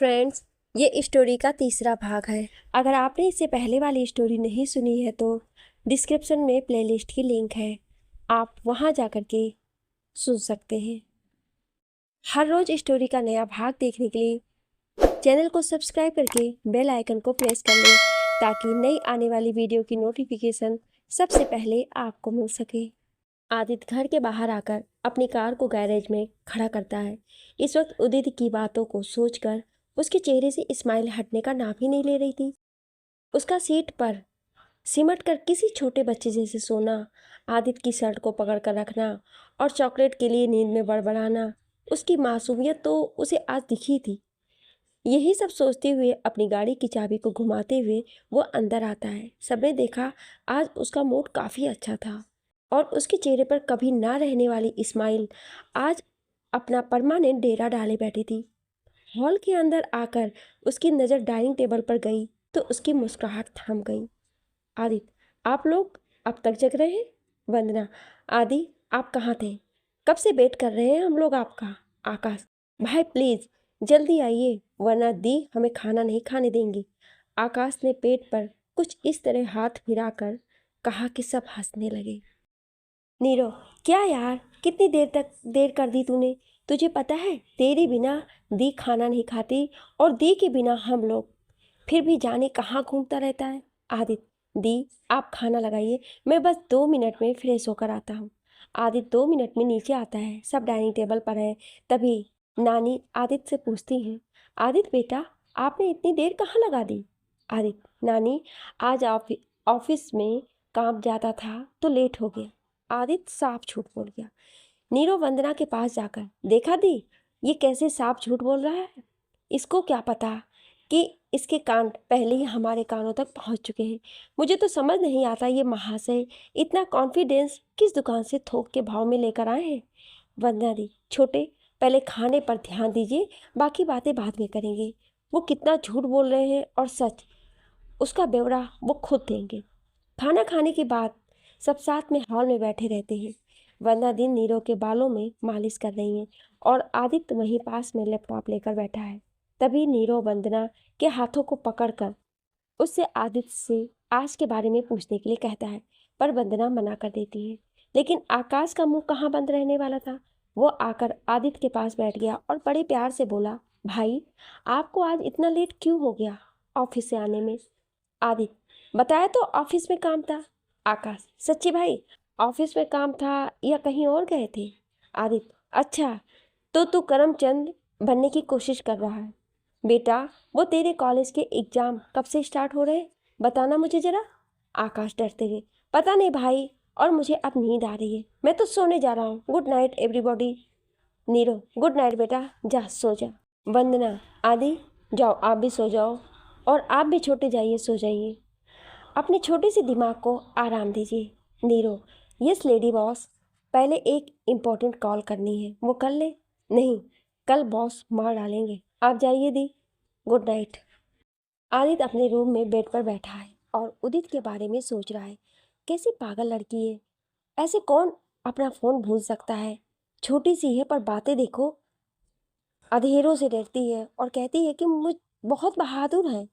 Friends, ये story का तीसरा भाग है। अगर आपने इससे पहले वाली स्टोरी नहीं सुनी है तो डिस्क्रिप्शन में प्लेलिस्ट की लिंक है, आप वहां जाकर के सुन सकते हैं। हर रोज स्टोरी का नया भाग देखने के लिए चैनल को सब्सक्राइब करके बेल आइकन को प्रेस कर लें ताकि नई आने वाली वीडियो की नोटिफिकेशन सबसे पहले आपको मिल सके। आदित्य घर के बाहर आकर अपनी कार को गैरेज में खड़ा करता है। इस वक्त उदित की बातों को सोचकर उसके चेहरे से स्माइल हटने का नाम ही नहीं ले रही थी। उसका सीट पर सिमट कर किसी छोटे बच्चे जैसे सोना, आदित्य की शर्ट को पकड़ कर रखना और चॉकलेट के लिए नींद में बड़बड़ाना, उसकी मासूमियत तो उसे आज दिखी थी। यही सब सोचते हुए अपनी गाड़ी की चाबी को घुमाते हुए वो अंदर आता है। सबने देखा आज उसका मूड काफ़ी अच्छा था और उसके चेहरे पर कभी ना रहने वाली स्माइल आज अपना परमानेंट डेरा डाले बैठी थी। हॉल के अंदर आकर उसकी नज़र डाइनिंग टेबल पर गई तो उसकी मुस्कुराहट थम गई। आदित्य, आप लोग अब तक जग रहे हैं? वंदना, आदि आप कहाँ थे? कब से वेट कर रहे हैं हम लोग आपका। आकाश, भाई प्लीज जल्दी आइए वरना दी हमें खाना नहीं खाने देंगी। आकाश ने पेट पर कुछ इस तरह हाथ फिराकर कहा कि सब हंसने लगे। नीरो, क्या यार, कितनी देर कर दी तूने? तुझे पता है तेरे बिना दी खाना नहीं खाती और दी के बिना हम लोग फिर भी जाने कहाँ घूमता रहता है। आदित्य, दी आप खाना लगाइए, मैं बस 2 मिनट में फ्रेश होकर आता हूँ। आदित्य 2 मिनट में नीचे आता है। सब डाइनिंग टेबल पर है। तभी नानी आदित्य से पूछती हैं, आदित्य बेटा, आपने इतनी देर कहाँ लगा दी? आदित्य, नानी आज ऑफिस में काम ज़्यादा था तो लेट हो गया। आदित्य साफ झूठ बोल गया। नीरो वंदना के पास जाकर, देखा दी, ये कैसे साफ झूठ बोल रहा है? इसको क्या पता कि इसके कान पहले ही हमारे कानों तक पहुंच चुके हैं। मुझे तो समझ नहीं आता ये महाशय इतना कॉन्फिडेंस किस दुकान से थोक के भाव में लेकर आए हैं। वंदना दी, छोटे पहले खाने पर ध्यान दीजिए, बाकी बातें बाद में करेंगे। वो कितना झूठ बोल रहे हैं और सच उसका ब्यौरा वो खुद देंगे। खाना खाने के बाद सब साथ में हॉल में बैठे रहते हैं। वंदना दिन नीरो के बालों में मालिश कर रही हैं और आदित्य वहीं पास में लैपटॉप लेकर बैठा है। तभी नीरो वंदना के हाथों को पकड़कर उससे आदित्य से आज के बारे में पूछने के लिए कहता है, पर वंदना मना कर देती है। लेकिन आकाश का मुंह कहाँ बंद रहने वाला था। वो आकर आदित्य के पास बैठ गया और बड़े प्यार से बोला, भाई आपको आज इतना लेट क्यों हो गया ऑफिस से आने में? आदित्य, बताया तो ऑफिस में काम था। आकाश, सच्ची भाई, ऑफिस में काम था या कहीं और गए थे? आदित्य, अच्छा तो तू करमचंद बनने की कोशिश कर रहा है। बेटा, वो तेरे कॉलेज के एग्जाम कब से स्टार्ट हो रहे हैं, बताना मुझे जरा। आकाश डरते हुए, पता नहीं भाई, और मुझे अब नींद आ रही है, मैं तो सोने जा रहा हूँ। Good night everybody. Neero, good night बेटा, जा सो जा। वंदना, आदि जाओ आप भी सो जाओ और आप भी छोटे जाइए सो जाइए, अपने छोटे से दिमाग को आराम दीजिए। नीरो, यस लेडी बॉस, पहले एक इम्पोर्टेंट कॉल करनी है, वो कर ले। नहीं, कल बॉस मार डालेंगे, आप जाइए दी। Good night. आदित्य अपने रूम में बेड पर बैठा है और उदित के बारे में सोच रहा है। कैसी पागल लड़की है, ऐसे कौन अपना फ़ोन भूल सकता है? छोटी सी है पर बातें देखो, अधेरों से डरती है और कहती है कि मुझ बहुत बहादुर है,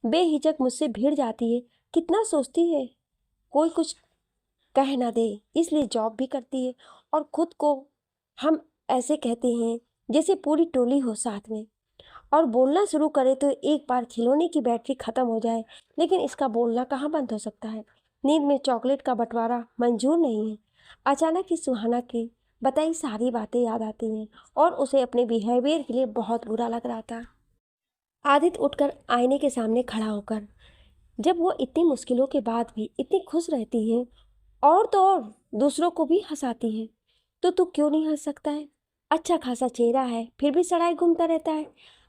बेहिचक मुझसे भिड़ जाती है। कितना सोचती है कोई कुछ कह ना दे, इसलिए जॉब भी करती है और खुद को हम ऐसे कहते हैं जैसे पूरी टोली हो साथ में। और बोलना शुरू करे तो एक बार खिलौने की बैटरी खत्म हो जाए, लेकिन इसका बोलना कहाँ बंद हो सकता है। नींद में चॉकलेट का बंटवारा मंजूर नहीं है। अचानक ही सुहाना की बताई सारी बातें याद आती हैं और उसे अपने बिहेवियर के लिए बहुत बुरा लग रहा था। आदित्य उठकर आईने के सामने खड़ा होकर, जब वो इतनी मुश्किलों के बाद भी इतनी खुश रहती है और तो और दूसरों को भी हंसाती है, तो तू क्यों नहीं हंस सकता है? अच्छा खासा चेहरा है फिर भी सड़ाई घूमता रहता है।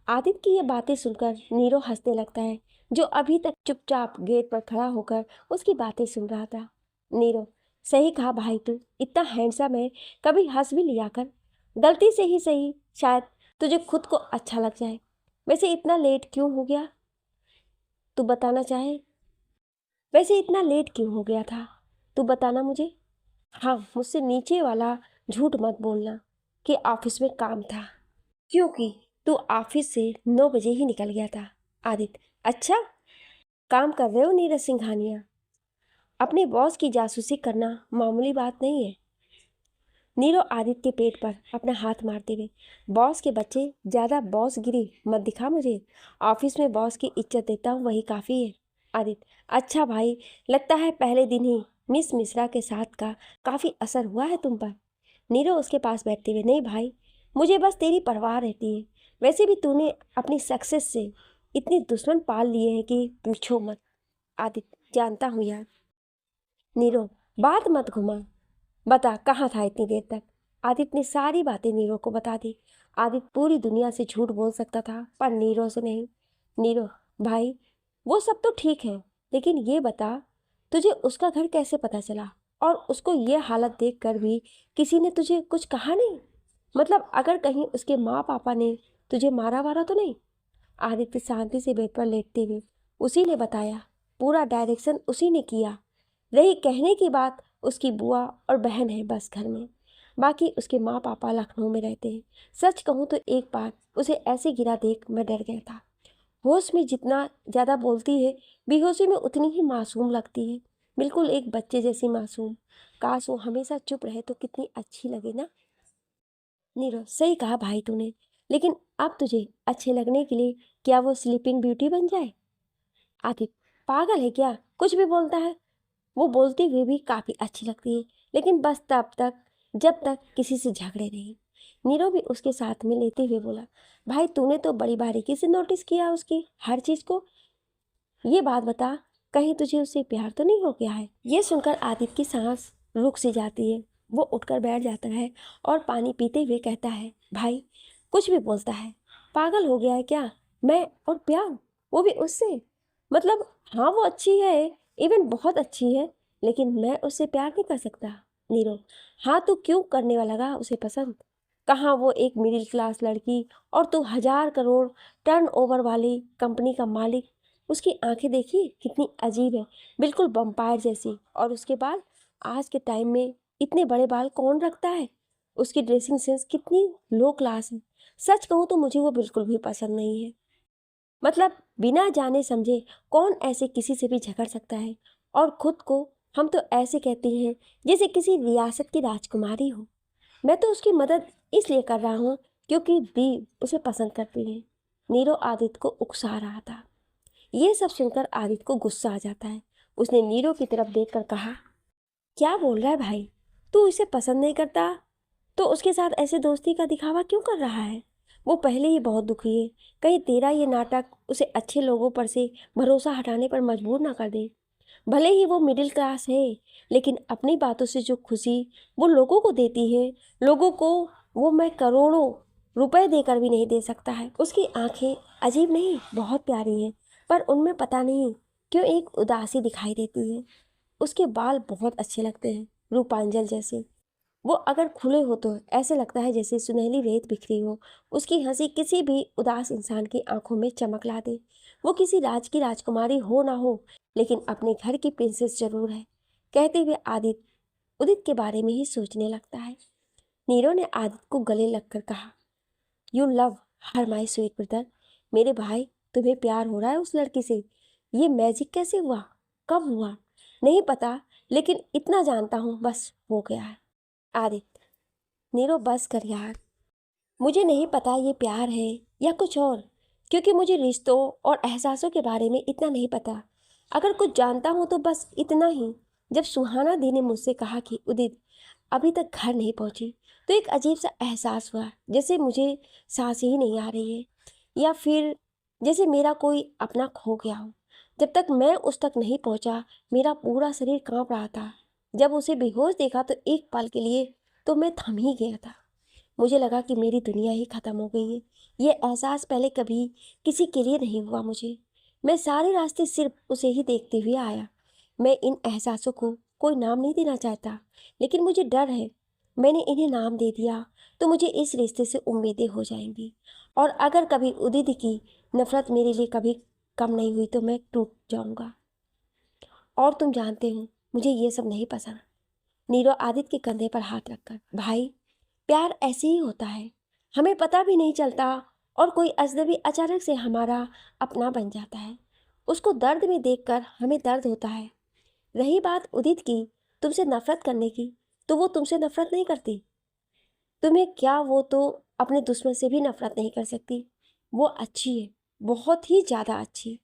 आदित्य की ये बातें सुनकर नीरो हंसने लगता है, जो अभी तक चुपचाप गेट पर खड़ा होकर उसकी बातें सुन रहा था। नीरो, सही कहा भाई, तू इतना हैंडसम है, कभी हंस भी लिया कर, गलती से ही सही, शायद तुझे खुद को अच्छा लग जाए। वैसे इतना लेट क्यों हो गया, तू बताना चाहे? वैसे इतना लेट क्यों हो गया था, तू बताना मुझे। हाँ, मुझसे नीचे वाला झूठ मत बोलना कि ऑफिस में काम था, क्योंकि तू ऑफिस से 9 बजे ही निकल गया था। आदित्य, अच्छा, काम कर रहे हो नीरज सिंघानिया? अपने बॉस की जासूसी करना मामूली बात नहीं है। नीरव आदित्य के पेट पर अपना हाथ मारते हुए, बॉस के बच्चे, ज़्यादा बॉसगिरी मत दिखा मुझे। ऑफिस में बॉस की इज्जत देता हूँ, वही काफ़ी है। आदित्य, अच्छा भाई, लगता है पहले दिन ही मिस मिश्रा के साथ का काफ़ी असर हुआ है तुम पर। नीरव उसके पास बैठते हुए, नहीं भाई, मुझे बस तेरी परवाह रहती है। वैसे भी तूने अपनी सक्सेस से इतने दुश्मन पाल लिए हैं कि पूछो मत। आदित्य, जानता हूँ यार। नीरव, बात मत घुमा, बता कहाँ था इतनी देर तक। आदित्य ने सारी बातें नीरव को बता दी। आदित्य पूरी दुनिया से झूठ बोल सकता था, पर नीरव से नहीं। नीरव, भाई, वो सब तो ठीक है, लेकिन ये बता, तुझे उसका घर कैसे पता चला? और उसको ये हालत देखकर भी किसी ने तुझे कुछ कहा नहीं? मतलब अगर कहीं उसके माँ पापा ने तुझे मारा वारा तो नहीं? आदित्य शांति से बेड पर लेटते हुए, उसी ने बताया, पूरा डायरेक्शन उसी ने किया। रही कहने की बात, उसकी बुआ और बहन है बस घर में, बाकी उसके माँ पापा लखनऊ में रहते हैं। सच कहूँ तो एक बार उसे ऐसे गिरा देख मैं डर गया था। होश में जितना ज़्यादा बोलती है, बेहोशी में उतनी ही मासूम लगती है, बिल्कुल एक बच्चे जैसी मासूम। काश वो हमेशा चुप रहे तो कितनी अच्छी लगे ना। नीरव, सही कहा भाई तूने, लेकिन अब तुझे अच्छे लगने के लिए क्या वो स्लीपिंग ब्यूटी बन जाए? आदित्य, पागल है क्या, कुछ भी बोलता है। वो बोलती हुई भी काफ़ी अच्छी लगती है, लेकिन बस तब तक जब तक किसी से झगड़े नहीं। नीरव भी उसके साथ में लेते हुए बोला, भाई तूने तो बड़ी बारीकी से नोटिस किया उसकी हर चीज़ को। ये बात बता, कहीं तुझे उससे प्यार तो नहीं हो गया है? ये सुनकर आदित्य की सांस रुक सी जाती है। वो उठकर बैठ जाता है और पानी पीते हुए कहता है, भाई कुछ भी बोलता है, पागल हो गया है क्या? मैं और प्यार, वो भी उससे? मतलब हाँ वो अच्छी है, इवन बहुत अच्छी है, लेकिन मैं उससे प्यार नहीं कर सकता। नीरव, हाँ तो क्यों करने वाला लगा उसे पसंद? कहाँ वो एक मिडिल क्लास लड़की और तू 1,000 करोड़ टर्नओवर वाली कंपनी का मालिक। उसकी आंखें देखिए कितनी अजीब है, बिल्कुल वंपायर जैसी। और उसके बाल, आज के टाइम में इतने बड़े बाल कौन रखता है? उसकी ड्रेसिंग सेंस कितनी लो क्लास है। सच कहूँ तो मुझे वो बिल्कुल भी पसंद नहीं है। मतलब बिना जाने समझे कौन ऐसे किसी से भी झगड़ सकता है? और खुद को हम तो ऐसे कहते हैं जैसे किसी रियासत की राजकुमारी हो। मैं तो उसकी मदद इसलिए कर रहा हूँ क्योंकि बी उसे पसंद करती है। नीरव आदित्य को उकसा रहा था। ये सब सुनकर आदित्य को गुस्सा आ जाता है। उसने नीरव की तरफ देखकर कहा, क्या बोल रहा है भाई, तू इसे पसंद नहीं करता तो उसके साथ ऐसे दोस्ती का दिखावा क्यों कर रहा है? वो पहले ही बहुत दुखी है, कहीं तेरा ये नाटक उसे अच्छे लोगों पर से भरोसा हटाने पर मजबूर ना कर दे। भले ही वो मिडिल क्लास है, लेकिन अपनी बातों से जो खुशी वो लोगों को देती है, लोगों को, वो मैं करोड़ों रुपए देकर भी नहीं दे सकता है। उसकी आंखें अजीब नहीं बहुत प्यारी हैं, पर उनमें पता नहीं क्यों एक उदासी दिखाई देती है। उसके बाल बहुत अच्छे लगते हैं, रूपांजल जैसे। वो अगर खुले हो तो ऐसे लगता है जैसे सुनहली रेत बिखरी हो। उसकी हंसी किसी भी उदास इंसान की आंखों में चमक ला दे। वो किसी राज की राजकुमारी हो ना हो, लेकिन अपने घर की प्रिंसेस जरूर है। कहते हुए आदित्य उदित के बारे में ही सोचने लगता है। नीरव ने आदित्य को गले लगकर कहा, you love her my sweet brother. मेरे भाई, तुम्हें प्यार हो रहा है उस लड़की से? ये मैजिक कैसे हुआ, कब हुआ, नहीं पता, लेकिन इतना जानता हूँ बस हो गया है। आदित्य, नीरव बस कर यार, मुझे नहीं पता ये प्यार है या कुछ और, क्योंकि मुझे रिश्तों और एहसासों के बारे में इतना नहीं पता। अगर कुछ जानता हूँ तो बस इतना ही, जब सुहाना दी ने मुझसे कहा कि उदित अभी तक घर नहीं पहुँची, तो एक अजीब सा एहसास हुआ, जैसे मुझे सांस ही नहीं आ रही है, या फिर जैसे मेरा कोई अपना खो गया हो। जब तक मैं उस तक नहीं पहुँचा, मेरा पूरा शरीर काँप रहा था। जब उसे बेहोश देखा तो एक पल के लिए तो मैं थम ही गया था। मुझे लगा कि मेरी दुनिया ही खत्म हो गई है। ये एहसास पहले कभी किसी के लिए नहीं हुआ मुझे। मैं सारे रास्ते सिर्फ उसे ही देखते हुए आया। मैं इन एहसासों को कोई नाम नहीं देना चाहता, लेकिन मुझे डर है, मैंने इन्हें नाम दे दिया तो मुझे इस रिश्ते से उम्मीदें हो जाएंगी। और अगर कभी उदित की नफरत मेरे लिए कभी कम नहीं हुई तो मैं टूट जाऊंगा। और तुम जानते हो मुझे ये सब नहीं पसंद। नीरव आदित्य के कंधे पर हाथ रखकर, भाई प्यार ऐसे ही होता है, हमें पता भी नहीं चलता और कोई अजनबी अचानक से हमारा अपना बन जाता है। उसको दर्द में देखकर हमें दर्द होता है। रही बात उदित की तुमसे नफरत करने की, तो वो तुमसे नफरत नहीं करती। तुम्हें क्या, वो तो अपने दुश्मन से भी नफरत नहीं कर सकती। वो अच्छी है, बहुत ही ज़्यादा अच्छी।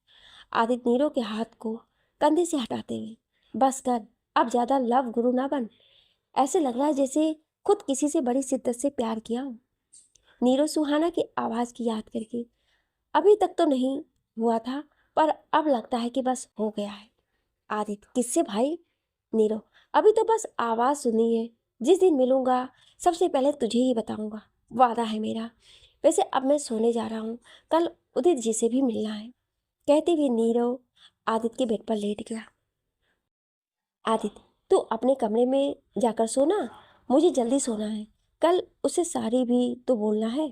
आदित्य नीरो के हाथ को कंधे से हटाते हुए, बस कर, अब ज़्यादा लव गुरु ना बन। ऐसे लग रहा है जैसे खुद किसी से बड़ी शिद्दत से प्यार किया हो। नीरो सुहाना की आवाज़ की याद करके, अभी तक तो नहीं हुआ था, पर अब लगता है कि बस हो गया है। आदित्य, किससे भाई? नीरो, अभी तो बस आवाज़ सुनी है। जिस दिन मिलूंगा सबसे पहले तुझे ही बताऊंगा, वादा है मेरा। वैसे अब मैं सोने जा रहा हूँ, कल उदित जी से भी मिलना है। कहते हुए नीरव आदित्य के बेड पर लेट गया। आदित्य, तू अपने कमरे में जाकर सोना, मुझे जल्दी सोना है। कल उसे सारी भी तो बोलना है।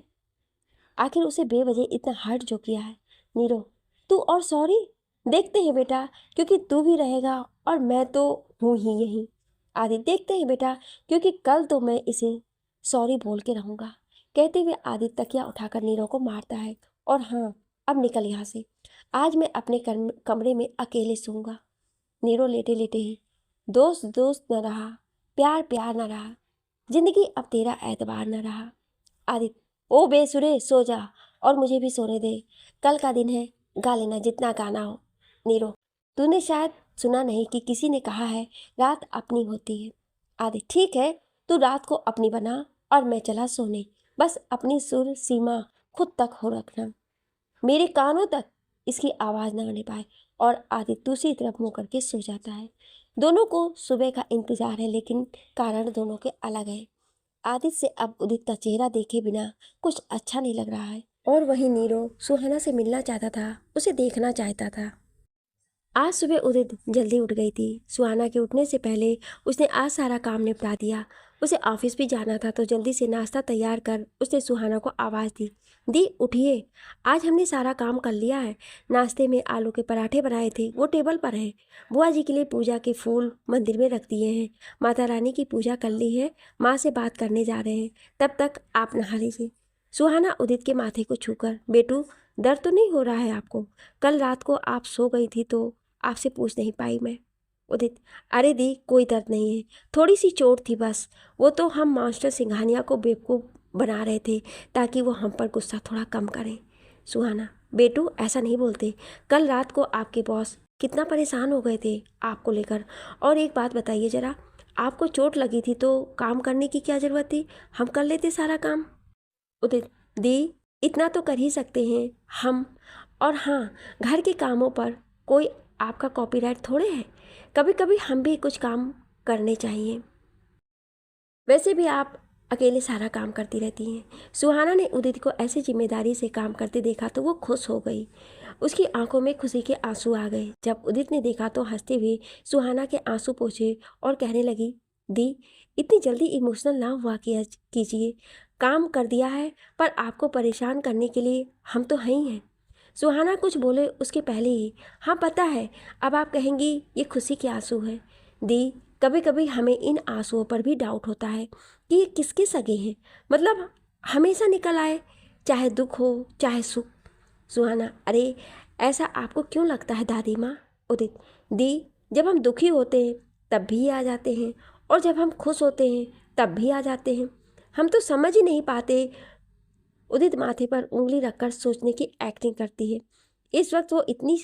आखिर उसे बेवजह इतना हर्ट जो किया है। नीरव, तू और सॉरी? देखते हैं बेटा, क्योंकि तू भी रहेगा और मैं तो हूँ ही यही। आदित्य, देखते हैं बेटा, क्योंकि कल तो मैं इसे सॉरी बोल के रहूँगा। कहते हुए आदित्य तकिया उठाकर नीरव को मारता है। और हाँ, अब निकल यहाँ से। आज मैं अपने कमरे में अकेले सोऊंगा। नीरो लेटे लेटे ही, दोस्त दोस्त न रहा, प्यार प्यार न रहा, जिंदगी अब तेरा एतबार न रहा। आदित्य, ओ बेसुरे, सो जा और मुझे भी सोने दे। कल का दिन है, गा लेना जितना गाना हो। नीरो, तूने शायद सुना नहीं कि किसी ने कहा है रात अपनी होती है। आदित्य, ठीक है, तू रात को अपनी बना और मैं चला सोने। बस अपनी सुर सीमा खुद तक हो रखना, मेरे कानों तक इसकी आवाज़ न आने पाए। और आदित्य दूसरी तरफ मुँह करके सो जाता है। दोनों को सुबह का इंतजार है, लेकिन कारण दोनों के अलग है। आदित्य से अब उदित का चेहरा देखे बिना कुछ अच्छा नहीं लग रहा है, और वहीं नीरो सुहाना से मिलना चाहता था, उसे देखना चाहता था। आज सुबह उदित जल्दी उठ गई थी। सुहाना के उठने से पहले उसने आज सारा काम निपटा दिया। उसे ऑफिस भी जाना था, तो जल्दी से नाश्ता तैयार कर उसने सुहाना को आवाज़ दी, दी उठिए, आज हमने सारा काम कर लिया है। नाश्ते में आलू के पराठे बनाए थे, वो टेबल पर है। बुआ जी के लिए पूजा के फूल मंदिर में रख दिए हैं। माता रानी की पूजा कर ली है, माँ से बात करने जा रहे हैं। तब तक आप नहा लीजिए। सुहाना उदित के माथे को छूकर, बेटू दर्द तो नहीं हो रहा है आपको? कल रात को आप सो गई थी तो आपसे पूछ नहीं पाई मैं। उदित, अरे दी, कोई दर्द नहीं है, थोड़ी सी चोट थी बस। वो तो हम मास्टर सिंघानिया को बेवकूफ़ बना रहे थे ताकि वो हम पर गुस्सा थोड़ा कम करें। सुहाना, बेटू ऐसा नहीं बोलते। कल रात को आपके बॉस कितना परेशान हो गए थे आपको लेकर। और एक बात बताइए ज़रा, आपको चोट लगी थी तो काम करने की क्या ज़रूरत थी? हम कर लेते सारा काम। उदित, दी इतना तो कर ही सकते हैं हम। और हाँ, घर के कामों पर कोई आपका कॉपीराइट थोड़े है। कभी कभी हम भी कुछ काम करने चाहिए। वैसे भी आप अकेले सारा काम करती रहती हैं। सुहाना ने उदित को ऐसी जिम्मेदारी से काम करते देखा तो वो खुश हो गई। उसकी आंखों में खुशी के आंसू आ गए। जब उदित ने देखा तो हंसते हुए सुहाना के आंसू पोंछे और कहने लगी, दी इतनी जल्दी इमोशनल ना हुआ कीजिए। काम कर दिया है, पर आपको परेशान करने के लिए हम तो हैं ही हैं। सुहाना कुछ बोले उसके पहले ही, हाँ पता है, अब आप कहेंगी ये खुशी के आंसू हैं। दी, कभी कभी हमें इन आंसुओं पर भी डाउट होता है कि ये किसके सगे हैं, मतलब हमेशा निकल आए, चाहे दुख हो चाहे सुख। सुहाना, अरे ऐसा आपको क्यों लगता है दादी माँ? उदित, दी जब हम दुखी होते हैं तब भी आ जाते हैं, और जब हम खुश होते हैं तब भी आ जाते हैं। हम तो समझ ही नहीं पाते। उदित माथे पर उंगली रखकर सोचने की एक्टिंग करती है। इस वक्त वो इतनी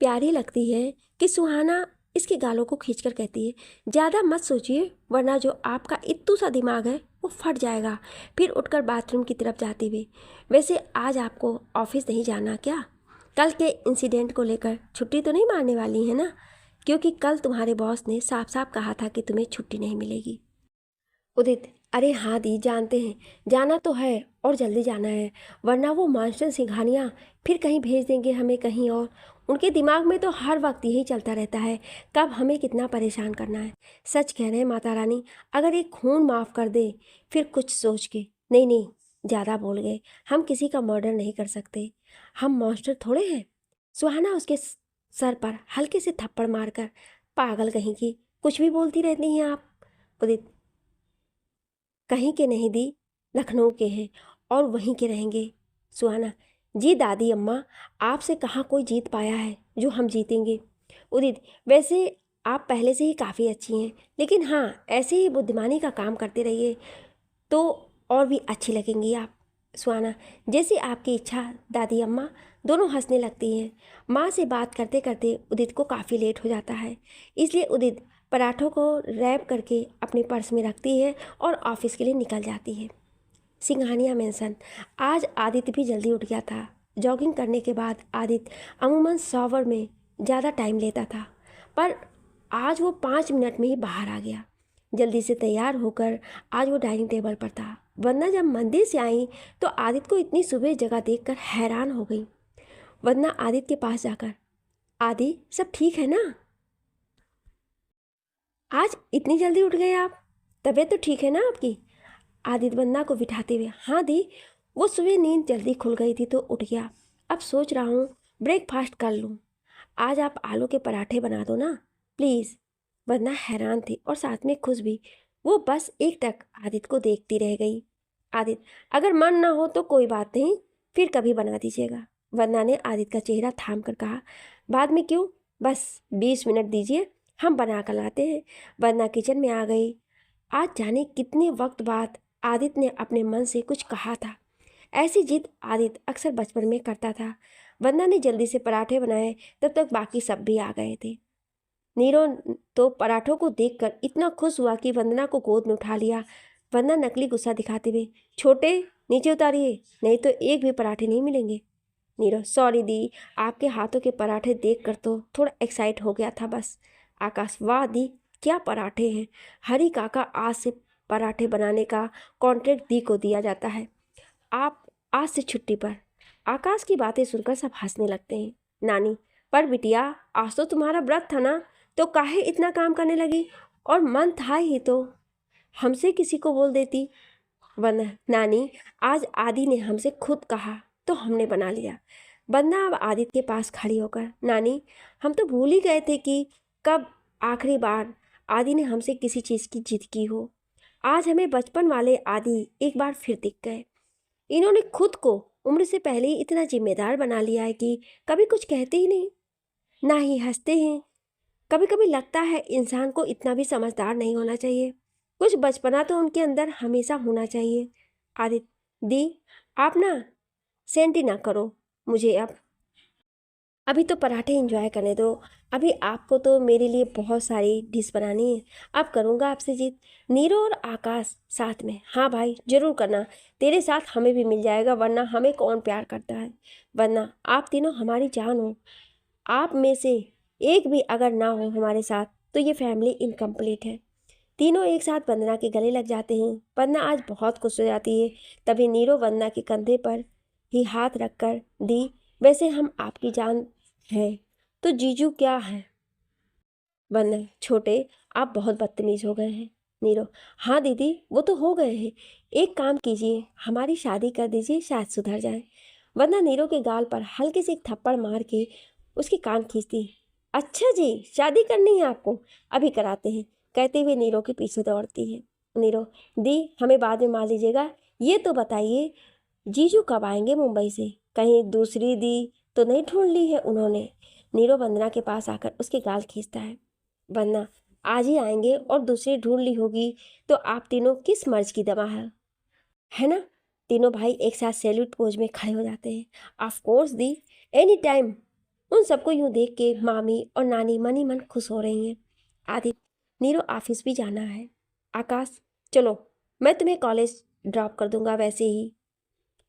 प्यारी लगती है कि सुहाना इसके गालों को खींचकर कहती है, ज़्यादा मत सोचिए, वरना जो आपका इत्तू सा दिमाग है वो फट जाएगा। फिर उठकर बाथरूम की तरफ जाती हुई, वैसे आज आपको ऑफिस नहीं जाना क्या? कल के इंसिडेंट को लेकर छुट्टी तो नहीं मारने वाली है ना? क्योंकि कल तुम्हारे बॉस ने साफ साफ कहा था कि तुम्हें छुट्टी नहीं मिलेगी। उदित, अरे हाँ दी, जानते हैं, जाना तो है और जल्दी जाना है, वरना वो मास्टर सिंघानिया फिर कहीं भेज देंगे हमें कहीं और। उनके दिमाग में तो हर वक्त यही चलता रहता है, कब हमें कितना परेशान करना है। सच कह रहे हैं माता रानी, अगर एक खून माफ़ कर दे फिर कुछ सोच के। नहीं नहीं, ज़्यादा बोल गए, हम किसी का मर्डर नहीं कर सकते, हम मॉन्स्टर थोड़े हैं। सुहाना उसके सर पर हल्के से थप्पड़ मारकर, पागल कहीं की, कुछ भी बोलती रहती हैं आप। उदित, कहीं के नहीं दी, लखनऊ के हैं, और वहीं के रहेंगे। सुहाना, जी दादी अम्मा, आपसे कहाँ कोई जीत पाया है जो हम जीतेंगे। उदित, वैसे आप पहले से ही काफ़ी अच्छी हैं, लेकिन हाँ, ऐसे ही बुद्धिमानी का काम करते रहिए तो और भी अच्छी लगेंगी आप। सुहाना, जैसी आपकी इच्छा दादी अम्मा। दोनों हंसने लगती हैं। माँ से बात करते करते उदित को काफ़ी लेट हो जाता है, इसलिए उदित पराठों को रैप करके अपने पर्स में रखती है और ऑफिस के लिए निकल जाती है। सिंघानिया मेंशन। आज आदित्य भी जल्दी उठ गया था। जॉगिंग करने के बाद आदित्य अमूमन शॉवर में ज़्यादा टाइम लेता था, पर आज वो 5 मिनट में ही बाहर आ गया। जल्दी से तैयार होकर आज वो डाइनिंग टेबल पर था, वरना जब मंदिर से आई तो आदित्य को इतनी सुबह जगह देखकर हैरान हो गई। वरना आदित्य के पास जाकर, आदि सब ठीक है ना? आज इतनी जल्दी उठ गए आप? तबीयत तो ठीक है ना आपकी? आदित्य वंदना को बिठाते हुए, हाँ दी, वो सुबह नींद जल्दी खुल गई थी तो उठ गया। अब सोच रहा हूँ ब्रेकफास्ट कर लूँ। आज आप आलू के पराठे बना दो ना प्लीज़। वंदना हैरान थी और साथ में खुश भी। वो बस एक टक आदित्य को देखती रह गई। आदित्य, अगर मन ना हो तो कोई बात नहीं, फिर कभी बना दीजिएगा। वंदना ने आदित्य का चेहरा थाम कर कहा, बाद में क्यों, बस 20 मिनट दीजिए, हम बना कर लाते हैं। वंदना किचन में आ गई। आज जाने कितने वक्त बाद आदित्य ने अपने मन से कुछ कहा था। ऐसी जिद आदित्य अक्सर बचपन में करता था। वंदना ने जल्दी से पराठे बनाए, तब तक बाकी सब भी आ गए थे। नीरो तो पराठों को देखकर इतना खुश हुआ कि वंदना को गोद में उठा लिया। वंदना नकली गुस्सा दिखाते हुए, छोटे नीचे उतारिए, नहीं तो एक भी पराठे नहीं मिलेंगे। नीरो, सॉरी दी, आपके हाथों के पराठे देखकर तो थोड़ा एक्साइट हो गया था बस। आकाश, वाह दी, क्या पराठे हैं। हरी काका आज से पराठे बनाने का कॉन्ट्रैक्ट दी को दिया जाता है, आप आज से छुट्टी पर। आकाश की बातें सुनकर सब हंसने लगते हैं। नानी, पर बिटिया आज तो तुम्हारा व्रत था ना, तो काहे इतना काम करने लगी, और मन था ही तो हमसे किसी को बोल देती। वरना नानी, आज आदि ने हमसे खुद कहा तो हमने बना लिया। वंदना अब आदित्य के पास खड़ी होकर, नानी, हम तो भूल ही गए थे कि कब आखिरी बार आदि ने हमसे किसी चीज़ की जिद की हो। आज हमें बचपन वाले आदि एक बार फिर दिख गए। इन्होंने खुद को उम्र से पहले ही इतना जिम्मेदार बना लिया है कि कभी कुछ कहते ही नहीं, ना ही हंसते हैं। कभी कभी लगता है इंसान को इतना भी समझदार नहीं होना चाहिए। कुछ बचपना तो उनके अंदर हमेशा होना चाहिए। आदित्य दी, आप ना सेंटी ना करो मुझे अब, अभी तो पराठे एंजॉय करने दो। अभी आपको तो मेरे लिए बहुत सारी डिश बनानी है। अब करूँगा आपसे जीत। नीरू और आकाश साथ में, हाँ भाई ज़रूर करना, तेरे साथ हमें भी मिल जाएगा, वरना हमें कौन प्यार करता है। वरना आप तीनों हमारी जान हो, आप में से एक भी अगर ना हो हमारे साथ तो ये फैमिली इनकम्प्लीट है। तीनों एक साथ वंदना के गले लग जाते हैं। वंदना आज बहुत खुश हो जाती है। तभी नीरू वंदना के कंधे पर ही हाथ रखकर, दी, वैसे हम आपकी जान है तो जीजू क्या है? वंदना, छोटे, आप बहुत बदतमीज हो गए हैं। नीरू, हाँ दीदी, वो तो हो गए हैं। एक काम कीजिए, हमारी शादी कर दीजिए, शायद सुधर जाए। वंदना नीरू के गाल पर हल्के से एक थप्पड़ मार के उसके कान खींचती। अच्छा जी, शादी करनी है आपको, अभी कराते हैं, कहते हुए नीरू के पीछे दौड़ती है। नीरू, दी, हमें बाद में मान लीजिएगा, ये तो बताइए जीजू कब आएंगे मुंबई से? कहीं दूसरी दी तो नहीं ढूंढ ली है उन्होंने? नीरो वंदना के पास आकर उसके गाल खींचता है। वंदना, आज ही आएंगे और दूसरी ढूंढ ली होगी तो आप तीनों किस मर्ज की दवा है ना? तीनों भाई एक साथ सैल्यूट पोज में खड़े हो जाते हैं। Of course the, any time. उन सबको यूं देख के मामी और नानी मन ही मन खुश हो रही हैं। आदित्य, नीरो ऑफिस भी जाना है। आकाश, चलो मैं तुम्हें कॉलेज ड्रॉप कर दूंगा वैसे ही।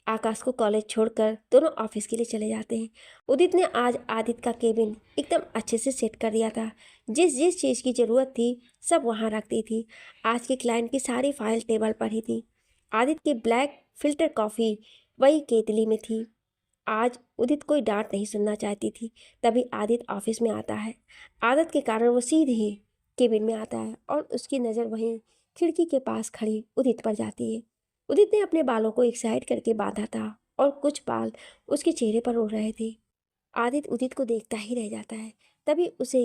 आकाश को कॉलेज छोड़कर दोनों ऑफिस के लिए चले जाते हैं। उदित ने आज आदित्य का केबिन एकदम अच्छे से सेट कर दिया था। जिस जिस चीज़ की ज़रूरत थी सब वहाँ रख दी थी। आज के क्लाइंट की सारी फाइल टेबल पर ही थी। आदित्य की ब्लैक फिल्टर कॉफ़ी वही केतली में थी। आज उदित कोई डांट नहीं सुनना चाहती थी। तभी आदित्य ऑफिस में आता है। आदत के कारण वो सीधे ही केबिन में आता है और उसकी नज़र वहीं खिड़की के पास खड़ी उदित पर जाती है। उदित ने अपने बालों को एक साइड करके बांधा था और कुछ बाल उसके चेहरे पर उड़ रहे थे। आदित्य उदित को देखता ही रह जाता है। तभी उसे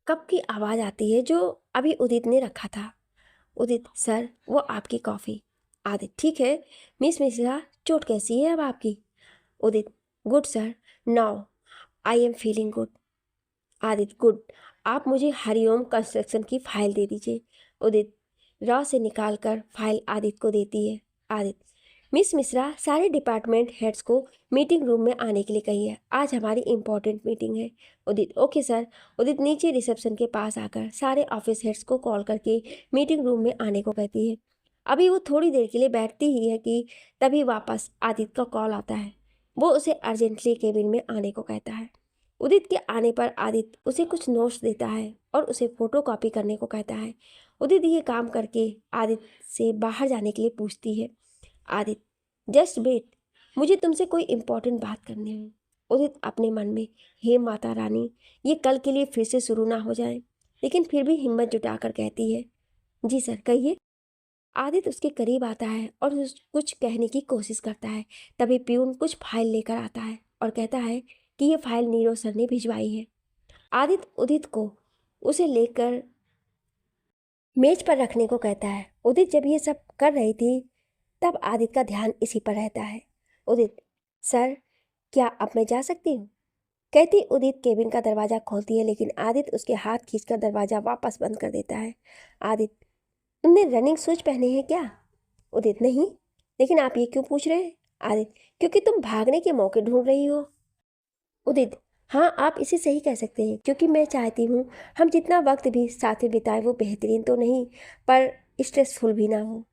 कप की आवाज़ आती है जो अभी उदित ने रखा था। उदित, सर वो आपकी कॉफ़ी। आदित्य, ठीक है मिस मिश्रा, चोट कैसी है अब आपकी? Udit, good sir, now I am feeling good. Aditya, good, आप मुझे हरिओम कंस्ट्रक्शन की फाइल दे दीजिए। उदित रॉ से निकाल कर फाइल आदित्य को देती है। आदित्य, मिस मिश्रा सारे डिपार्टमेंट हेड्स को मीटिंग रूम में आने के लिए कहिए, आज हमारी इम्पोर्टेंट मीटिंग है। उदित, ओके सर। उदित नीचे रिसेप्शन के पास आकर सारे ऑफिस हेड्स को कॉल करके मीटिंग रूम में आने को कहती है। अभी वो थोड़ी देर के लिए बैठती ही है कि तभी वापस आदित्य का कॉल आता है। वो उसे अर्जेंटली केबिन में आने को कहता है। उदित के आने पर आदित्य उसे कुछ नोट्स देता है और उसे फोटो कॉपी करने को कहता है। उदित ये काम करके आदित्य से बाहर जाने के लिए पूछती है। आदित्य, जस्ट वेट, मुझे तुमसे कोई इम्पोर्टेंट बात करनी है। उदित अपने मन में, हे माता रानी, ये कल के लिए फिर से शुरू ना हो जाए, लेकिन फिर भी हिम्मत जुटाकर कहती है, जी सर कहिए। आदित्य उसके करीब आता है और कुछ कहने की कोशिश करता है। तभी प्यून कुछ फाइल लेकर आता है और कहता है कि ये फाइल नीरव सर ने भिजवाई है। आदित्य उदित को उसे लेकर मेज पर रखने को कहता है। उदित जब ये सब कर रही थी तब आदित्य का ध्यान इसी पर रहता है। उदित, सर क्या अब मैं जा सकती हूँ? कहती उदित केबिन का दरवाज़ा खोलती है, लेकिन आदित्य उसके हाथ खींचकर दरवाज़ा वापस बंद कर देता है। आदित्य, तुमने रनिंग शूज पहने हैं क्या? उदित, नहीं, लेकिन आप ये क्यों पूछ रहे हैं? आदित्य, क्योंकि तुम भागने के मौके ढूंढ रही हो। उदित, हाँ आप इसे सही कह सकते हैं, क्योंकि मैं चाहती हूँ हम जितना वक्त भी साथ में बिताए वो बेहतरीन तो नहीं पर स्ट्रेसफुल भी ना हो।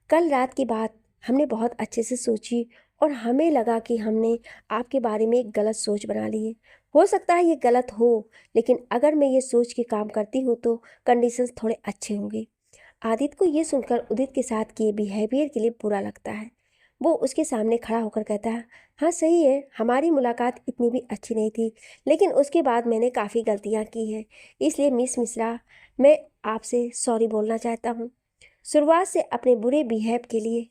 कल रात की बात हमने बहुत अच्छे से सोची और हमें लगा कि हमने आपके बारे में एक गलत सोच बना ली है। हो सकता है ये गलत हो, लेकिन अगर मैं ये सोच के काम करती हूँ तो कंडीशंस थोड़े अच्छे होंगे। आदित्य को ये सुनकर उदित के साथ किए बिहेवियर के लिए बुरा लगता है। वो उसके सामने खड़ा होकर कहता है, हाँ सही है, हमारी मुलाकात इतनी भी अच्छी नहीं थी, लेकिन उसके बाद मैंने काफ़ी गलतियाँ की हैं, इसलिए मिस मिश्रा मैं आपसे सॉरी बोलना चाहता हूँ शुरुआत से अपने बुरे बिहेव के लिए।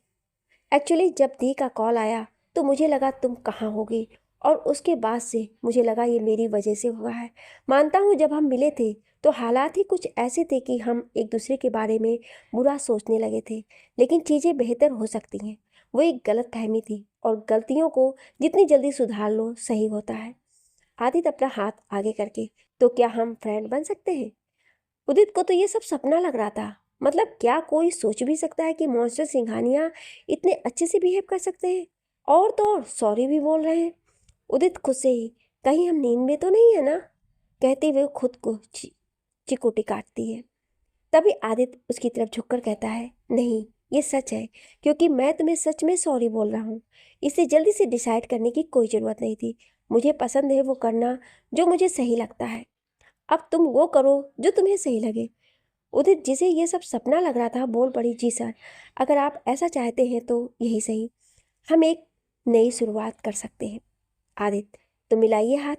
एक्चुअली जब दी का कॉल आया तो मुझे लगा तुम कहाँ होगी, और उसके बाद से मुझे लगा ये मेरी वजह से हुआ है। मानता हूँ जब हम मिले थे तो हालात ही कुछ ऐसे थे कि हम एक दूसरे के बारे में बुरा सोचने लगे थे, लेकिन चीज़ें बेहतर हो सकती हैं। वो एक गलत फहमी थी और गलतियों को जितनी जल्दी सुधार लो सही होता है। आदित्य अपना हाथ आगे करके, तो क्या हम फ्रेंड बन सकते हैं? उदित को तो ये सब सपना लग रहा था। मतलब क्या कोई सोच भी सकता है कि मॉन्स्टर सिंघानिया इतने अच्छे से बिहेव कर सकते हैं, और तो और सॉरी भी बोल रहे हैं। उदित खुद से ही, कहीं हम नींद में तो नहीं है ना, कहते हुए खुद को चिकोटी काटती है। तभी आदित्य उसकी तरफ झुककर कहता है, नहीं ये सच है, क्योंकि मैं तुम्हें सच में सॉरी बोल रहा हूँ। इसे जल्दी से डिसाइड करने की कोई ज़रूरत नहीं थी। मुझे पसंद है वो करना जो मुझे सही लगता है। अब तुम वो करो जो तुम्हें सही लगे। उदित, जिसे ये सब सपना लग रहा था, बोल पड़ी, जी सर, अगर आप ऐसा चाहते हैं तो यही सही, हम एक नई शुरुआत कर सकते हैं। आदित्य, तो मिलाइए हाथ,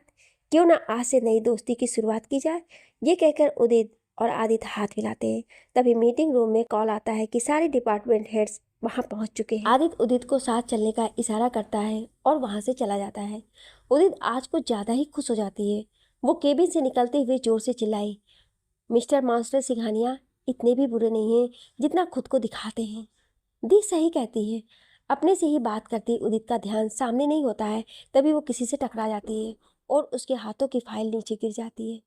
क्यों ना आज से नई दोस्ती की शुरुआत की जाए। ये कहकर उदित और आदित्य हाथ मिलाते हैं। तभी मीटिंग रूम में कॉल आता है कि सारे डिपार्टमेंट हेड्स वहां पहुंच चुके हैं। आदित्य उदित को साथ चलने का इशारा करता है और वहां से चला जाता है। उदित आज कुछ ज़्यादा ही खुश हो जाती है। वो केबिन से निकलते हुए जोर से चिल्लाई, मिस्टर मॉन्स्टर सिंघानिया इतने भी बुरे नहीं हैं जितना खुद को दिखाते हैं। दी सही कहती है। अपने से ही बात करती उदित का ध्यान सामने नहीं होता है, तभी वो किसी से टकरा जाती है और उसके हाथों की फाइल नीचे गिर जाती है।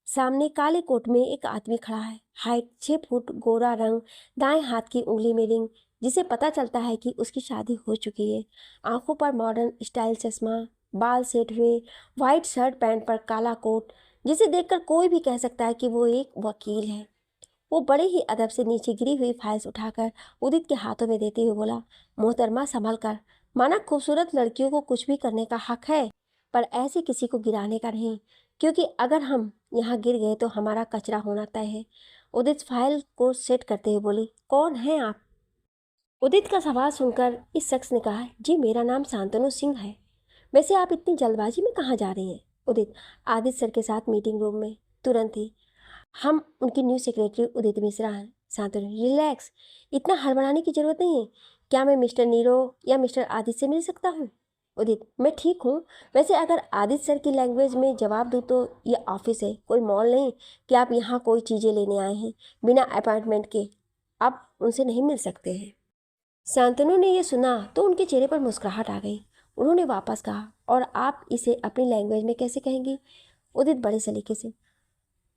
सामने काले कोट में एक आदमी खड़ा है, हाइट 6 फुट, गोरा रंग, दाएं हाथ की उंगली में रिंग, जिसे पता चलता है कि उसकी शादी हो चुकी है। आंखों पर मॉडर्न स्टाइल चश्मा, बाल सेट हुए, वाइट शर्ट पैंट पर काला कोट, जिसे देखकर कोई भी कह सकता है कि वो एक वकील है। वो बड़े ही अदब से नीचे गिरी हुई फाइल्स उठाकर उदित के हाथों में देते हुए बोला, मोहतरमा संभल कर, माना खूबसूरत लड़कियों को कुछ भी करने का हक है, पर ऐसे किसी को गिराने का नहीं, क्योंकि अगर हम यहाँ गिर गए तो हमारा कचरा होना तय है। उदित फाइल को सेट करते हुए बोली, कौन है आप? उदित का सवाल सुनकर इस शख्स ने कहा, जी मेरा नाम शांतनु सिंह है। वैसे आप इतनी जल्दबाजी में कहाँ जा रही हैं? उदित, आदित्य सर के साथ मीटिंग रूम में, तुरंत ही। हम उनकी न्यू सेक्रेटरी उदित मिश्रा हैं। शांतनु, रिलैक्स, इतना हड़बड़ाने की जरूरत नहीं है। क्या मैं मिस्टर नीरो या मिस्टर आदित्य से मिल सकता हूँ? उदित, मैं ठीक हूँ। वैसे अगर आदित्य सर की लैंग्वेज में जवाब दूँ तो ये ऑफिस है, कोई मॉल नहीं कि आप यहाँ कोई चीज़ें लेने आए हैं बिना अपॉइंटमेंट के। आप उनसे नहीं मिल सकते हैं। शांतनु ने यह सुना तो उनके चेहरे पर मुस्कुराहट आ गई। उन्होंने वापस कहा, और आप इसे अपनी लैंग्वेज में कैसे कहेंगी? उदित बड़े सलीके से,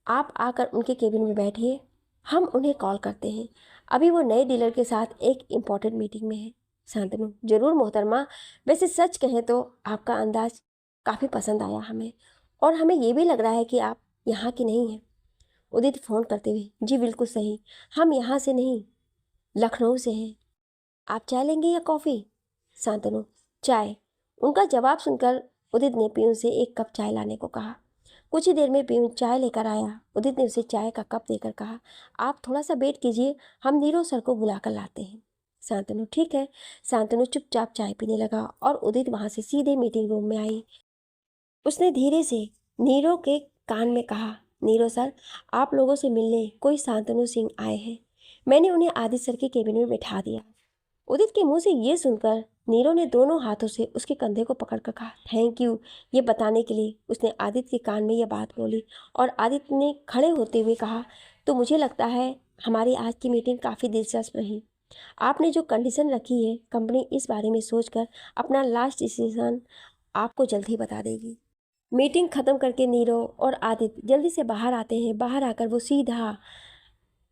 आप आकर उनके केबिन में बैठिए, हम उन्हें कॉल करते हैं। अभी वो नए डीलर के साथ एक इम्पॉर्टेंट मीटिंग में है। शांतनु, जरूर मोहतरमा, वैसे सच कहें तो आपका अंदाज काफ़ी पसंद आया हमें, और हमें ये भी लग रहा है कि आप यहाँ की नहीं हैं। उदित फ़ोन करते हुए, जी बिल्कुल सही, हम यहाँ से नहीं, लखनऊ से हैं। आप चाय लेंगे या कॉफ़ी? शांतनु, चाय। उनका जवाब सुनकर उदित ने पीयूष से एक कप चाय लाने को कहा। कुछ ही देर में पीयूष चाय लेकर आया। उदित ने उसे चाय का कप देकर कहा, आप थोड़ा सा वेट कीजिए, हम नीरव सर को बुलाकर लाते हैं। शांतनु, ठीक है। शांतनु चुपचाप चाय पीने लगा और उदित वहां से सीधे मीटिंग रूम में आई। उसने धीरे से नीरव के कान में कहा, नीरव सर, आप लोगों से मिलने कोई शांतनु सिंह आए हैं। मैंने उन्हें आदित्य सर के केबिन में बैठा दिया। उदित के मुंह से ये सुनकर नीरव ने दोनों हाथों से उसके कंधे को पकड़कर कहा, थैंक यू, ये बताने के लिए। उसने आदित्य के कान में यह बात बोली और आदित्य ने खड़े होते हुए कहा, तो मुझे लगता है हमारी आज की मीटिंग काफ़ी दिलचस्प रही। आपने जो कंडीशन रखी है, कंपनी इस बारे में सोचकर अपना लास्ट डिसीजन आपको जल्द ही बता देगी। मीटिंग खत्म करके नीरव और आदित्य जल्दी से बाहर आते हैं। बाहर आकर वो सीधा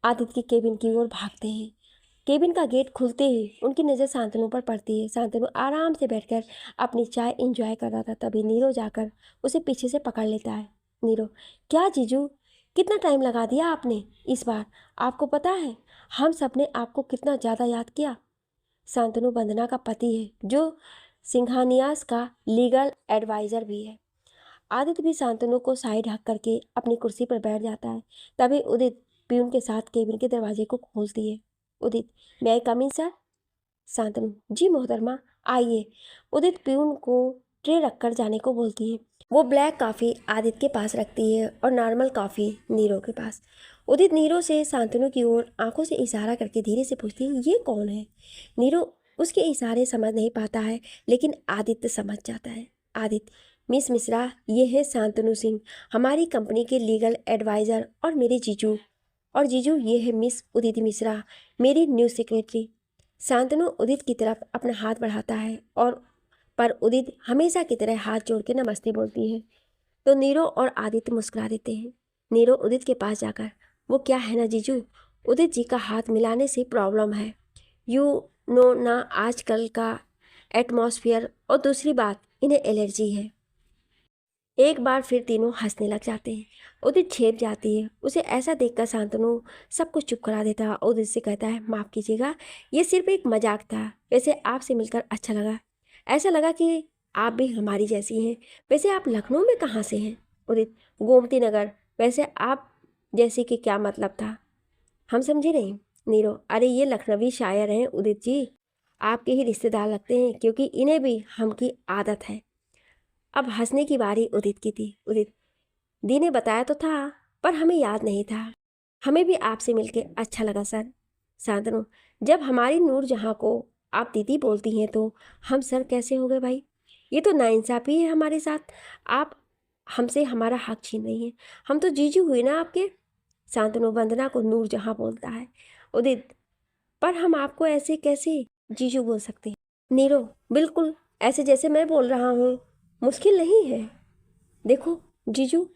आदित्य के केबिन की ओर भागते हैं। केबिन का गेट खुलते ही उनकी नज़र शांतनु पर पड़ती है। शांतनु आराम से बैठकर अपनी चाय एंजॉय कर रहा था, तभी नीरव जाकर उसे पीछे से पकड़ लेता है। नीरव, क्या जीजू, कितना टाइम लगा दिया आपने इस बार? आपको पता है हम सब ने आपको कितना ज़्यादा याद किया। शांतनु वंदना का पति है, जो सिंघानियास का लीगल एडवाइज़र भी है। आदित्य भी शांतनु को साइड हक करके अपनी कुर्सी पर बैठ जाता है। तभी उदित प्यून के साथ केबिन के दरवाजे को खोलती है। उदित, मे आई कम इन सर? शांतनु, जी मोहतरमा, आइए। उदित प्यून को ट्रे रखकर जाने को बोलती है। वो ब्लैक कॉफ़ी आदित्य के पास रखती है और नॉर्मल कॉफ़ी नीरो के पास। उदित नीरो से शांतनु की ओर आंखों से इशारा करके धीरे से पूछती है, ये कौन है? नीरो उसके इशारे समझ नहीं पाता है, लेकिन आदित्य समझ जाता है। आदित्य, मिस मिश्रा, ये है शांतनु सिंह, हमारी कंपनी के लीगल एडवाइज़र, और मेरे जीजू। और जीजू, ये है मिस उदित मिश्रा, मेरी न्यू सेक्रेटरी। शांतनु उदित की तरफ अपना हाथ बढ़ाता है, और पर उदित हमेशा की तरह हाथ जोड़ के नमस्ते बोलती है। तो नीरो और आदित्य मुस्कुरा देते हैं। नीरो उदित के पास जाकर, वो क्या है ना जीजू, उदित जी का हाथ मिलाने से प्रॉब्लम है, यू नो ना आजकल का एटमॉस्फेयर, और दूसरी बात, इन्हें एलर्जी है। एक बार फिर तीनों हंसने लग जाते हैं। उदित छेप जाती है। उसे ऐसा देखकर शांतनु सब कुछ चुप करा देता है। उदित से कहता है, माफ़ कीजिएगा, ये सिर्फ एक मजाक था। वैसे आपसे मिलकर अच्छा लगा, ऐसा लगा कि आप भी हमारी जैसी हैं। वैसे आप लखनऊ में कहाँ से हैं? उदित, गोमती नगर। वैसे आप जैसे कि क्या मतलब था, हम समझे नहीं। नीरो, अरे ये लखनवी शायर हैं उदित जी, आपके ही रिश्तेदार लगते हैं, क्योंकि इन्हें भी हम की आदत है। अब हंसने की बारी उदित की थी। उदित, दी ने बताया तो था, पर हमें याद नहीं था। हमें भी आपसे मिलके अच्छा लगा सर। शांतनु, जब हमारी नूर जहाँ को आप दीदी बोलती हैं तो हम सर कैसे हो गए भाई? ये तो नाइंसाफ़ी है हमारे साथ। आप हमसे हमारा हक छीन रही हैं। हम तो जीजू हुए ना आपके। शांतनु वंदना को नूर जहाँ बोलता है। उदित, पर हम आपको ऐसे कैसे जीजू बोल सकते हैं? नीरो, बिल्कुल ऐसे जैसे मैं बोल रहा हूँ, मुश्किल नहीं है। देखो जीजू,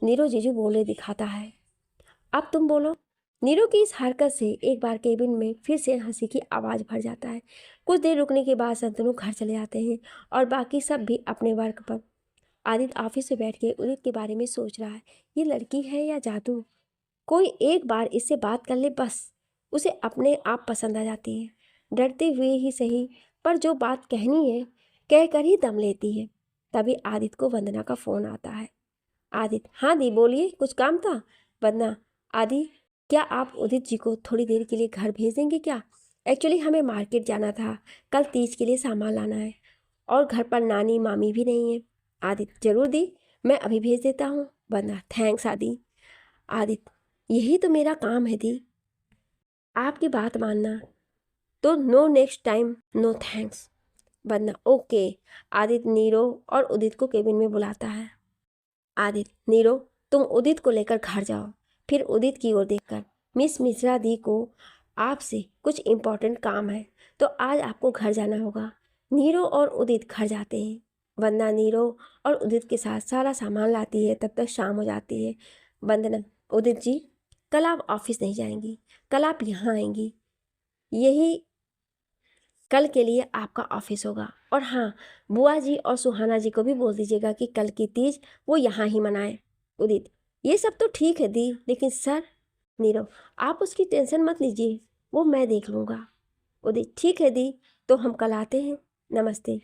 नीरो जीजू बोले दिखाता है। अब तुम बोलो। नीरो की इस हरकत से एक बार केबिन में फिर से हंसी की आवाज़ भर जाता है। कुछ देर रुकने के बाद शंतनु घर चले आते हैं और बाकी सब भी अपने वर्क पर। आदित्य ऑफिस में बैठ के उदित के बारे में सोच रहा है, ये लड़की है या जादू? कोई एक बार इससे बात कर ले, बस उसे अपने आप पसंद आ जाती है। डरते हुए ही सही, पर जो बात कहनी है कहकर ही दम लेती है। तभी आदित्य को वंदना का फ़ोन आता है। आदित्य, हाँ दी बोलिए, कुछ काम था? वंदना, आदि, क्या आप उदित जी को थोड़ी देर के लिए घर भेज देंगे क्या? एक्चुअली हमें मार्केट जाना था, कल तीज के लिए सामान लाना है, और घर पर नानी मामी भी नहीं है। आदित्य, जरूर दी, मैं अभी भेज देता हूँ। वंदना, थैंक्स आदि। आदित्य, यही तो मेरा काम है दी, आपकी बात मानना। तो no next time, no thanks. Vandana, okay. Aditya नीरो और उदित को केबिन में बुलाता है। आदित्य, नीरो, तुम उदित को लेकर घर जाओ। फिर उदित की ओर देखकर, मिस मिश्रा दी को आपसे कुछ इम्पोर्टेंट काम है, तो आज आपको घर जाना होगा। नीरो और उदित घर जाते हैं। वंदना नीरो और उदित के साथ सारा सामान लाती है। तब तक शाम हो जाती है। वंदना, उदित जी, कल आप ऑफिस नहीं जाएंगी, कल आप यहाँ आएंगी। यही कल के लिए आपका ऑफिस होगा। और हाँ, बुआ जी और सुहाना जी को भी बोल दीजिएगा कि कल की तीज वो यहाँ ही मनाए। उदित, ये सब तो ठीक है दी, लेकिन सर। नीरव, आप उसकी टेंशन मत लीजिए, वो मैं देख लूँगा। उदित, ठीक है दी, तो हम कल आते हैं। नमस्ते।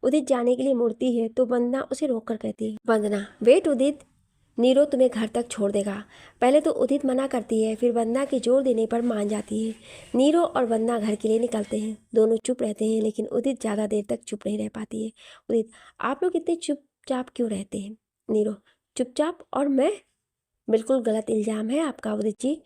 उदित जाने के लिए मुड़ती है तो वंदना उसे रोक कर कहती है, वंदना वेट उदित, नीरो तुम्हें घर तक छोड़ देगा। पहले तो उदित मना करती है, फिर वंदना के जोर देने पर मान जाती है। नीरो और वंदना घर के लिए निकलते हैं। दोनों चुप रहते हैं, लेकिन उदित ज़्यादा देर तक चुप नहीं रह पाती है। उदित, आप लोग इतने चुपचाप क्यों रहते हैं? नीरो, चुपचाप और मैं? बिल्कुल गलत इल्ज़ाम है आपका उदित जी।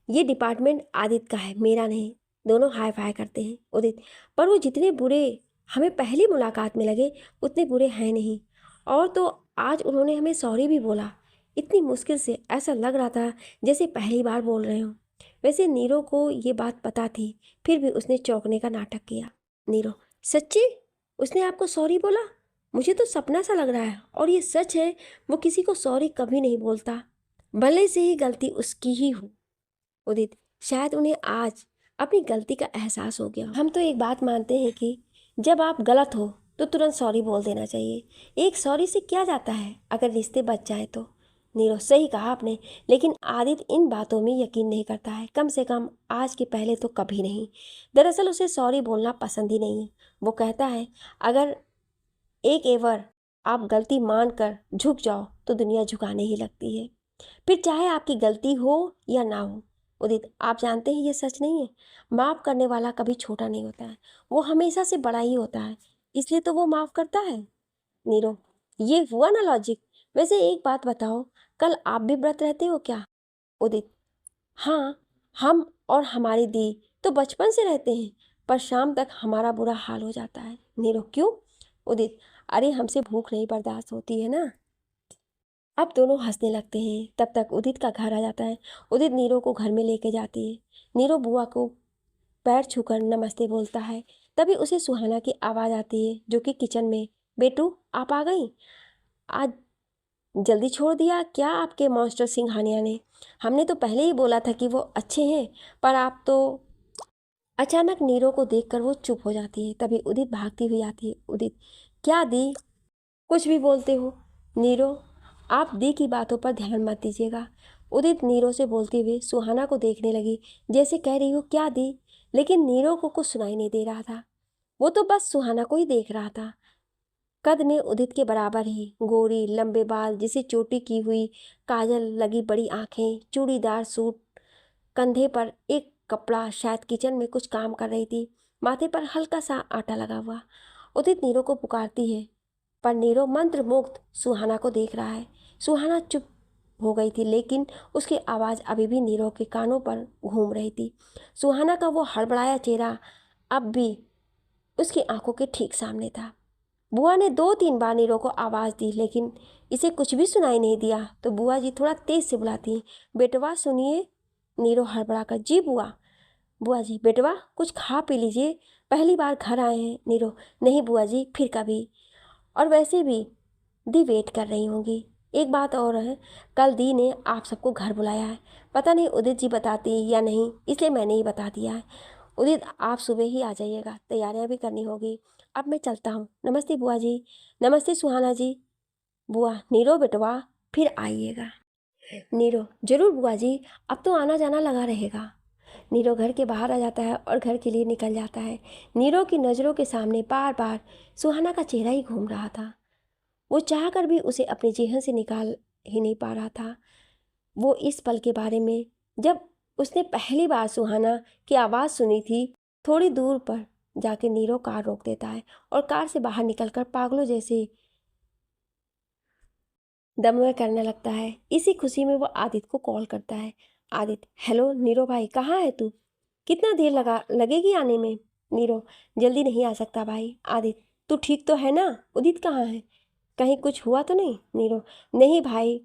ये डिपार्टमेंट आदित्य का है, मेरा नहीं। दोनों हाई फाई करते हैं। उदित, पर वो जितने बुरे हमें पहली मुलाकात में लगे उतने बुरे हैं नहीं। और तो आज उन्होंने हमें सॉरी भी बोला, इतनी मुश्किल से, ऐसा लग रहा था जैसे पहली बार बोल रहे हो। वैसे नीरो को ये बात पता थी, फिर भी उसने चौंकने का नाटक किया। नीरो, सच्ची? उसने आपको सॉरी बोला? मुझे तो सपना सा लग रहा है। और ये सच है, वो किसी को सॉरी कभी नहीं बोलता, भले से ही गलती उसकी ही हो। उदित, शायद उन्हें आज अपनी गलती का एहसास हो गया। हम तो एक बात मानते हैं कि जब आप गलत हो तो तुरंत सॉरी बोल देना चाहिए। एक सॉरी से क्या जाता है अगर रिश्ते बच जाए तो। नीरव, सही कहा आपने, लेकिन आदित्य इन बातों में यकीन नहीं करता है, कम से कम आज के पहले तो कभी नहीं। दरअसल उसे सॉरी बोलना पसंद ही नहीं है। वो कहता है अगर एक एवर आप गलती मान कर झुक जाओ तो दुनिया झुकाने ही लगती है, फिर चाहे आपकी गलती हो या ना हो। उदित, आप जानते हैं ये सच नहीं है। माफ़ करने वाला कभी छोटा नहीं होता है, वो हमेशा से बड़ा ही होता है, इसलिए तो वो माफ़ करता है। नीरो, ये हुआ ना लॉजिक। वैसे एक बात बताओ, कल आप भी व्रत रहते हो क्या? उदित, हाँ, हम और हमारी दी तो बचपन से रहते हैं, पर शाम तक हमारा बुरा हाल हो जाता है। नीरो, क्यों? उदित, अरे हमसे भूख नहीं बर्दाश्त होती है ना। अब दोनों हंसने लगते हैं। तब तक उदित का घर आ जाता है। उदित नीरो को घर में लेके जाती है। नीरो बुआ को पैर छूकर नमस्ते बोलता है। तभी उसे सुहाना की आवाज़ आती है, जो कि किचन में, बेटू आप आ गई? आज जल्दी छोड़ दिया क्या आपके मॉन्स्टर सिंघानिया ने? हमने तो पहले ही बोला था कि वो अच्छे हैं, पर आप तो। अचानक नीरो को देखकर वो चुप हो जाती है। तभी उदित भागती हुई आती है। उदित, क्या दी? कुछ भी बोलते हो नीरो, आप दी की बातों पर ध्यान मत दीजिएगा। उदित नीरो से बोलते हुए सुहाना को देखने लगी, जैसे कह रही हो क्या दी, लेकिन नीरो को कुछ सुनाई नहीं दे रहा था। वो तो बस सुहाना को ही देख रहा था। कद में उदित के बराबर ही, गोरी, लंबे बाल, जिसे चोटी की हुई, काजल लगी बड़ी आंखें, चूड़ीदार सूट, कंधे पर एक कपड़ा, शायद किचन में कुछ काम कर रही थी, माथे पर हल्का सा आटा लगा हुआ। उदित नीरो को पुकारती है, पर नीरो मंत्रमुग्ध सुहाना को देख रहा है। सुहाना चुप हो गई थी, लेकिन उसकी आवाज़ अभी भी नीरो के कानों पर घूम रही थी। सुहाना का वो हड़बड़ाया चेहरा अब भी उसकी आंखों के ठीक सामने था। बुआ ने 2-3 बार नीरो को आवाज़ दी, लेकिन इसे कुछ भी सुनाई नहीं दिया। तो बुआ जी थोड़ा तेज से बुलाती, बेटवा सुनिए। नीरो हड़बड़ा कर, जी बुआ। बुआ जी, बेटवा कुछ खा पी लीजिए, पहली बार घर आए हैं। नीरो, नहीं बुआ जी, फिर कभी। और वैसे भी दी वेट कर रही होंगी। एक बात और है, कल दी ने आप सबको घर बुलाया है। पता नहीं उदित जी बताती या नहीं, इसलिए मैंने ही बता दिया है। उदित, आप सुबह ही आ जाइएगा, तैयारियां भी करनी होगी। अब मैं चलता हूँ। नमस्ते बुआ जी। नमस्ते सुहाना जी। बुआ, नीरो बेटवा, फिर आइएगा। नीरो, जरूर बुआ जी, अब तो आना जाना लगा रहेगा। नीरो घर के बाहर आ जाता है और घर के लिए निकल जाता है। नीरो की नज़रों के सामने बार बार सुहाना का चेहरा ही घूम रहा था। वो चाह कर भी उसे अपने जेहन से निकाल ही नहीं पा रहा था। वो इस पल के बारे में, जब उसने पहली बार सुहाना की आवाज़ सुनी थी, थोड़ी दूर पर जाके नीरो कार रोक देता है और कार से बाहर निकलकर पागलों जैसे दमवे करने लगता है। इसी खुशी में वो आदित्य को कॉल करता है। आदित्य, हेलो नीरो भाई, कहाँ है तू? कितना देर लगेगी आने में? नीरो, जल्दी नहीं आ सकता भाई। आदित्य, तू ठीक तो है ना? उदित कहाँ है? कहीं कुछ हुआ तो नहीं? नीरो, नहीं भाई,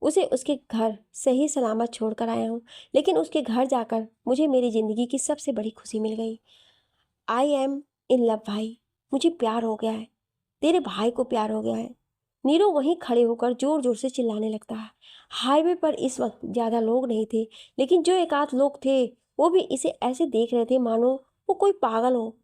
उसे उसके घर सही सलामत छोड़ कर आया हूँ, लेकिन उसके घर जाकर मुझे मेरी ज़िंदगी की सबसे बड़ी खुशी मिल गई। आई एम इन लव भाई, मुझे प्यार हो गया है, तेरे भाई को प्यार हो गया है। नीरू वहीं खड़े होकर जोर जोर से चिल्लाने लगता है। हाईवे पर इस वक्त ज़्यादा लोग नहीं थे, लेकिन जो एक आध लोग थे वो भी इसे ऐसे देख रहे थे मानो वो कोई पागल हो।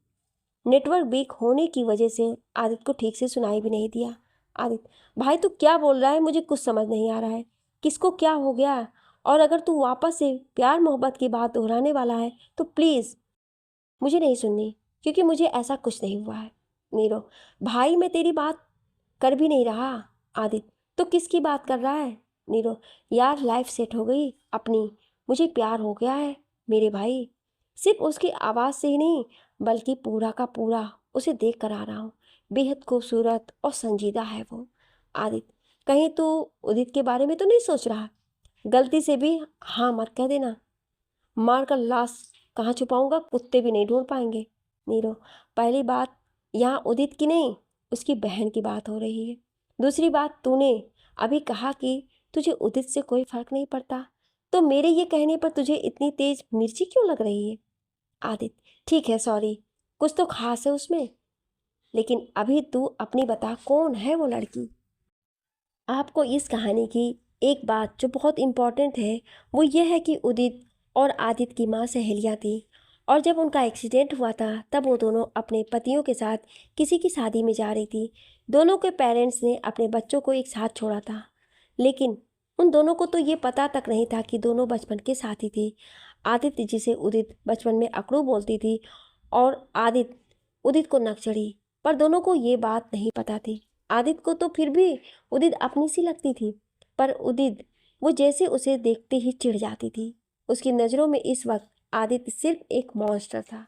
नेटवर्क वीक होने की वजह से आदित्य को ठीक से सुनाई भी नहीं दिया। आदित्य, भाई तू क्या बोल रहा है? मुझे कुछ समझ नहीं आ रहा है। किसको क्या हो गया? और अगर तू वापस से प्यार मोहब्बत की बात दोहराने वाला है तो प्लीज़ मुझे नहीं सुननी, क्योंकि मुझे ऐसा कुछ नहीं हुआ है। नीरो, भाई मैं तेरी बात कर भी नहीं रहा। आदित्य, तो किसकी बात कर रहा है? नीरो, यार लाइफ सेट हो गई अपनी, मुझे प्यार हो गया है मेरे भाई। सिर्फ उसकी आवाज़ से ही नहीं, बल्कि पूरा का पूरा उसे देख कर आ रहा हूँ। बेहद खूबसूरत और संजीदा है वो। आदित्य, कहीं तू उदित के बारे में तो नहीं सोच रहा? गलती से भी हाँ मत कह देना, मार कर लाश कहाँ छुपाऊंगा, कुत्ते भी नहीं ढूंढ पाएंगे। नीरो, पहली बात यहाँ उदित की नहीं, उसकी बहन की बात हो रही है। दूसरी बात, तूने अभी कहा कि तुझे उदित से कोई फर्क नहीं पड़ता, तो मेरे ये कहने पर तुझे इतनी तेज मिर्ची क्यों लग रही है? आदित्य, ठीक है सॉरी, कुछ तो खास है उसमें, लेकिन अभी तू अपनी बता, कौन है वो लड़की? आपको इस कहानी की एक बात जो बहुत इम्पॉर्टेंट है वो ये है कि उदित और आदित्य की माँ सहेलियाँ थी, और जब उनका एक्सीडेंट हुआ था तब वो दोनों अपने पतियों के साथ किसी की शादी में जा रही थी। दोनों के पेरेंट्स ने अपने बच्चों को एक साथ छोड़ा था, लेकिन उन दोनों को तो ये पता तक नहीं था कि दोनों बचपन के साथी थे। आदित्य जिसे उदित बचपन में अकड़ू बोलती थी, और आदित्य उदित को नकचढ़ी, पर दोनों को ये बात नहीं पता थी। आदित्य को तो फिर भी उदित अपनी सी लगती थी, पर उदित वो जैसे उसे देखते ही चिढ़ जाती थी। उसकी नज़रों में इस वक्त आदित्य सिर्फ एक मॉन्स्टर था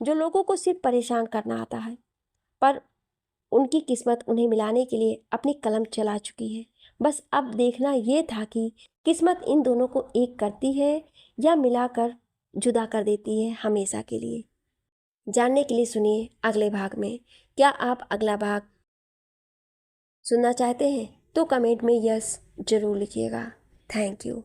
जो लोगों को सिर्फ परेशान करना आता है। पर उनकी किस्मत उन्हें मिलाने के लिए अपनी कलम चला चुकी है। बस अब देखना ये था कि किस्मत इन दोनों को एक करती है या मिलाकर जुदा कर देती है हमेशा के लिए। जानने के लिए सुनिए अगले भाग में। क्या आप अगला भाग सुनना चाहते हैं तो कमेंट में यस जरूर लिखिएगा। Thank you.